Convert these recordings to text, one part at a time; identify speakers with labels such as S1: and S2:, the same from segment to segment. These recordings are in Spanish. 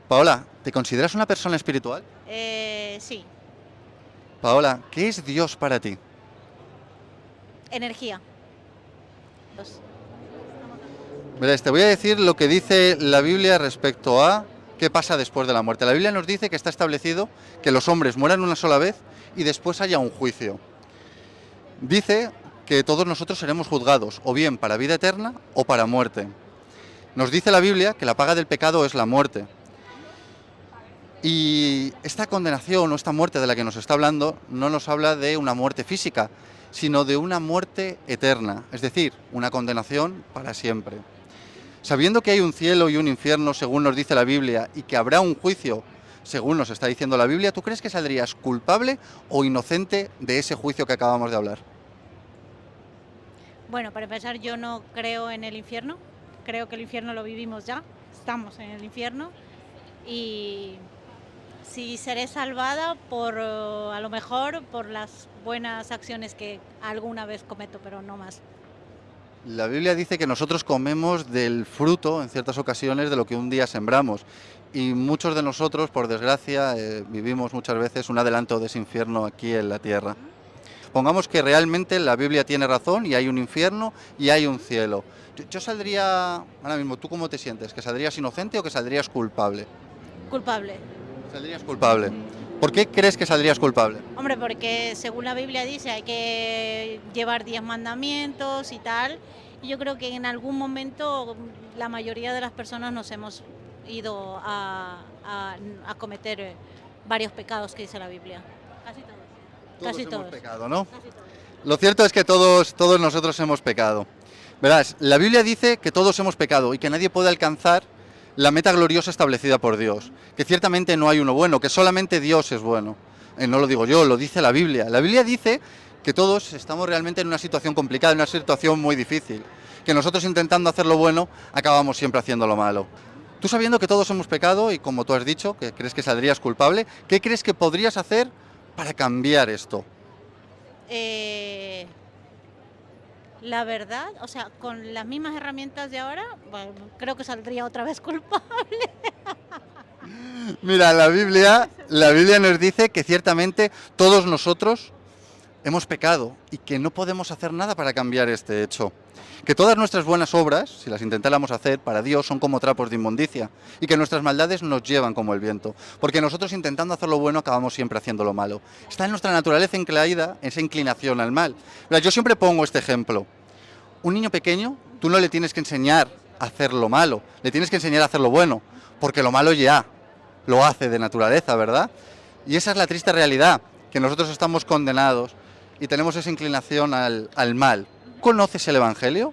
S1: Paola, ¿te consideras una persona espiritual?
S2: Sí,
S1: Paola, ¿qué es Dios para ti?
S2: energía. Dos.
S1: Verás, te voy a decir lo que dice la Biblia respecto a qué pasa después de la muerte. La Biblia nos dice que está establecido que los hombres mueran una sola vez y después haya un juicio. Dice que todos nosotros seremos juzgados, o bien para vida eterna o para muerte. Nos dice la Biblia que la paga del pecado es la muerte. Y esta condenación o esta muerte de la que nos está hablando no nos habla de una muerte física, sino de una muerte eterna, es decir, una condenación para siempre. Sabiendo que hay un cielo y un infierno, según nos dice la Biblia, y que habrá un juicio, según nos está diciendo la Biblia, ¿tú crees que saldrías culpable o inocente de ese juicio que acabamos de hablar?
S2: Bueno, para empezar, yo no creo en el infierno. Creo que el infierno lo vivimos ya. Estamos en el infierno. Y si seré salvada por, a lo mejor, por las buenas acciones que alguna vez cometo, pero no más.
S1: La Biblia dice que nosotros comemos del fruto, en ciertas ocasiones, de lo que un día sembramos. Y muchos de nosotros, por desgracia, vivimos muchas veces un adelanto de ese infierno aquí en la tierra. Pongamos que realmente la Biblia tiene razón y hay un infierno y hay un cielo. Yo saldría, ahora mismo, ¿tú cómo te sientes? ¿Que saldrías inocente o que saldrías culpable?
S2: Culpable.
S1: Saldrías culpable. ¿Por qué crees que saldrías culpable?
S2: Hombre, porque según la Biblia dice hay que llevar 10 mandamientos y tal. Y yo creo que en algún momento la mayoría de las personas nos hemos ido a cometer varios pecados que dice la Biblia. Casi todos.
S1: Todos
S2: Casi
S1: hemos
S2: todos.
S1: pecado, ¿no?
S2: Casi todos.
S1: Lo cierto es que todos nosotros hemos pecado. Verás, la Biblia dice que todos hemos pecado y que nadie puede alcanzar la meta gloriosa establecida por Dios. Que ciertamente no hay uno bueno, que solamente Dios es bueno. No lo digo yo, lo dice la Biblia. La Biblia dice que todos estamos realmente en una situación complicada, en una situación muy difícil. Que nosotros intentando hacer lo bueno, acabamos siempre haciendo lo malo. Tú sabiendo que todos hemos pecado y como tú has dicho, que crees que saldrías culpable, ¿qué crees que podrías hacer para cambiar esto?
S2: Eh, la verdad, o sea, con las mismas herramientas de ahora, bueno, creo que saldría otra vez culpable.
S1: Mira, la Biblia nos dice que ciertamente todos nosotros hemos pecado y que no podemos hacer nada para cambiar este hecho. Que todas nuestras buenas obras, si las intentáramos hacer, para Dios son como trapos de inmundicia y que nuestras maldades nos llevan como el viento. Porque nosotros intentando hacer lo bueno acabamos siempre haciendo lo malo. Está en nuestra naturaleza inclinada esa inclinación al mal. Mira, yo siempre pongo este ejemplo. Un niño pequeño, tú no le tienes que enseñar a hacer lo malo, le tienes que enseñar a hacer lo bueno, porque lo malo ya lo hace de naturaleza, ¿verdad? Y esa es la triste realidad, que nosotros estamos condenados y tenemos esa inclinación al mal. ¿Conoces el Evangelio?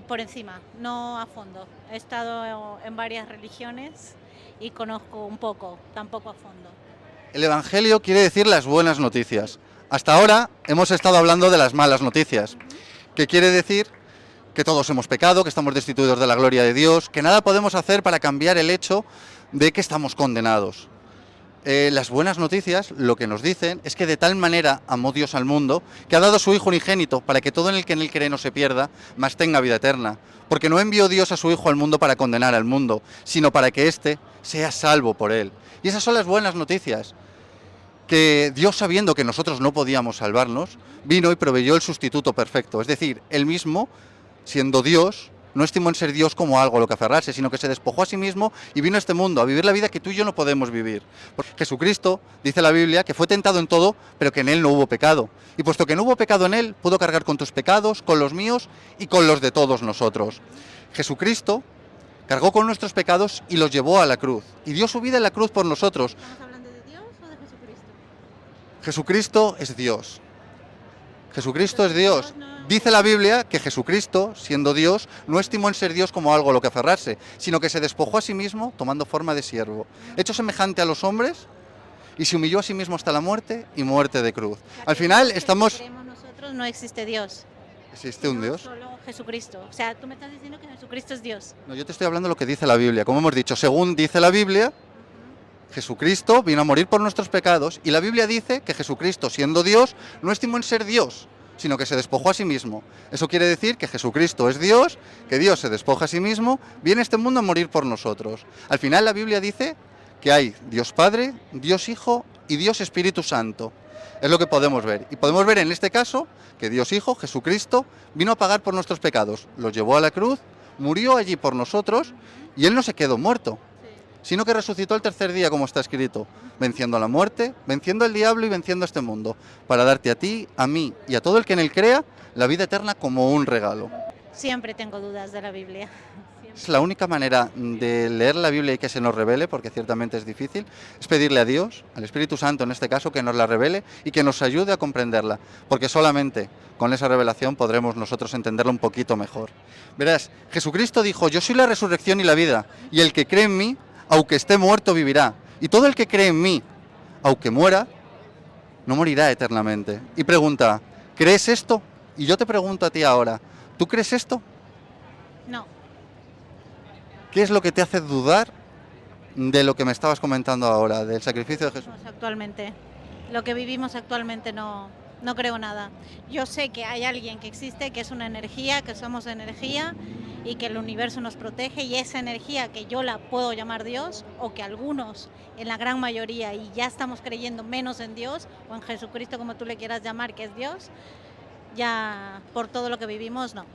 S2: Por encima, no a fondo. He estado en varias religiones y conozco un poco, tampoco a fondo.
S1: El Evangelio quiere decir las buenas noticias. Hasta ahora hemos estado hablando de las malas noticias, que quiere decir que todos hemos pecado, que estamos destituidos de la gloria de Dios, que nada podemos hacer para cambiar el hecho de que estamos condenados. Las buenas noticias lo que nos dicen es que de tal manera amó Dios al mundo que ha dado a su Hijo unigénito para que todo en el que en él cree no se pierda, mas tenga vida eterna. Porque no envió Dios a su Hijo al mundo para condenar al mundo, sino para que éste sea salvo por él. Y esas son las buenas noticias, que Dios, sabiendo que nosotros no podíamos salvarnos, vino y proveyó el sustituto perfecto. Es decir, él mismo, siendo Dios, no estimó en ser Dios como algo a lo que aferrarse, sino que se despojó a sí mismo y vino a este mundo a vivir la vida que tú y yo no podemos vivir. Porque Jesucristo, dice la Biblia, que fue tentado en todo, pero que en él no hubo pecado. Y puesto que no hubo pecado en él, pudo cargar con tus pecados, con los míos y con los de todos nosotros. Jesucristo cargó con nuestros pecados y los llevó a la cruz. Y dio su vida en la cruz por nosotros.
S2: ¿Estamos hablando de Dios o de Jesucristo?
S1: Jesucristo es Dios. Jesucristo es
S2: Entonces,
S1: Dios.
S2: Dios no...
S1: Dice la Biblia que Jesucristo, siendo Dios, no estimó en ser Dios como algo a lo que aferrarse, sino que se despojó a sí mismo tomando forma de siervo, hecho semejante a los hombres, y se humilló a sí mismo hasta la muerte y muerte de cruz.
S2: O sea,
S1: Al
S2: que
S1: final
S2: dices que si
S1: estamos...
S2: creemos nosotros no existe Dios,
S1: ¿Existe un
S2: sino
S1: Dios?
S2: solo Jesucristo. O sea, tú me estás diciendo que Jesucristo es Dios.
S1: No, yo te estoy hablando de lo que dice la Biblia. Como hemos dicho, según dice la Biblia, Jesucristo vino a morir por nuestros pecados y la Biblia dice que Jesucristo, siendo Dios, no estimó en ser Dios sino que se despojó a sí mismo. Eso quiere decir que Jesucristo es Dios, que Dios se despoja a sí mismo, viene a este mundo a morir por nosotros. Al final la Biblia dice que hay Dios Padre, Dios Hijo y Dios Espíritu Santo. Es lo que podemos ver. Y podemos ver en este caso que Dios Hijo, Jesucristo, vino a pagar por nuestros pecados. Los llevó a la cruz, murió allí por nosotros y Él no se quedó muerto, sino que resucitó el tercer día, como está escrito, venciendo a la muerte, venciendo al diablo y venciendo este mundo, para darte a ti, a mí y a todo el que en Él crea la vida eterna como un regalo.
S2: Siempre tengo dudas de la Biblia.
S1: Es la única manera de leer la Biblia y que se nos revele, porque ciertamente es difícil, es pedirle a Dios, al Espíritu Santo en este caso, que nos la revele y que nos ayude a comprenderla, porque solamente con esa revelación podremos nosotros entenderla un poquito mejor. Verás, Jesucristo dijo, yo soy la resurrección y la vida, y el que cree en mí, aunque esté muerto, vivirá. Y todo el que cree en mí, aunque muera, no morirá eternamente. Y pregunta, ¿crees esto? Y yo te pregunto a ti ahora, ¿tú crees esto?
S2: No,
S1: ¿Qué es lo que te hace dudar de lo que me estabas comentando ahora, del sacrificio de Jesús?
S2: actualmente. Lo que vivimos actualmente no, no creo nada. Yo sé que hay alguien que existe, que es una energía, que somos energía y que el universo nos protege, y esa energía que yo la puedo llamar Dios, o que algunos, en la gran mayoría, y ya estamos creyendo menos en Dios o en Jesucristo, como tú le quieras llamar, que es Dios, ya por todo lo que vivimos, no.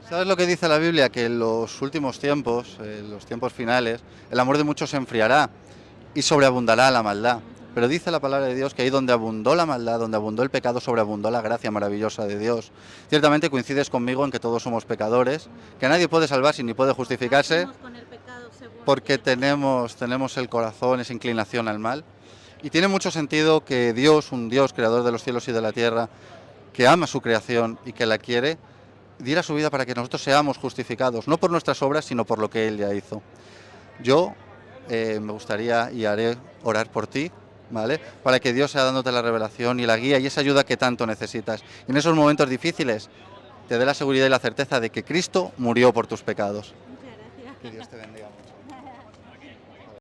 S1: ¿Sabes lo que dice la Biblia? Que en los últimos tiempos, en los tiempos finales, el amor de muchos se enfriará y sobreabundará la maldad. Pero dice la palabra de Dios que ahí donde abundó la maldad, donde abundó el pecado, sobreabundó la gracia maravillosa de Dios. Ciertamente coincides conmigo en que todos somos pecadores, que nadie puede salvarse ni puede justificarse, porque tenemos el corazón, esa inclinación al mal. Y tiene mucho sentido que Dios, un Dios creador de los cielos y de la tierra, que ama su creación y que la quiere, diera su vida para que nosotros seamos justificados, no por nuestras obras, sino por lo que Él ya hizo. Yo me gustaría y haré orar por ti, ¿vale? Para que Dios sea dándote la revelación y la guía y esa ayuda que tanto necesitas. Y en esos momentos difíciles te dé la seguridad y la certeza de que Cristo murió por tus pecados.
S2: Muchas gracias.
S1: Que Dios te bendiga mucho.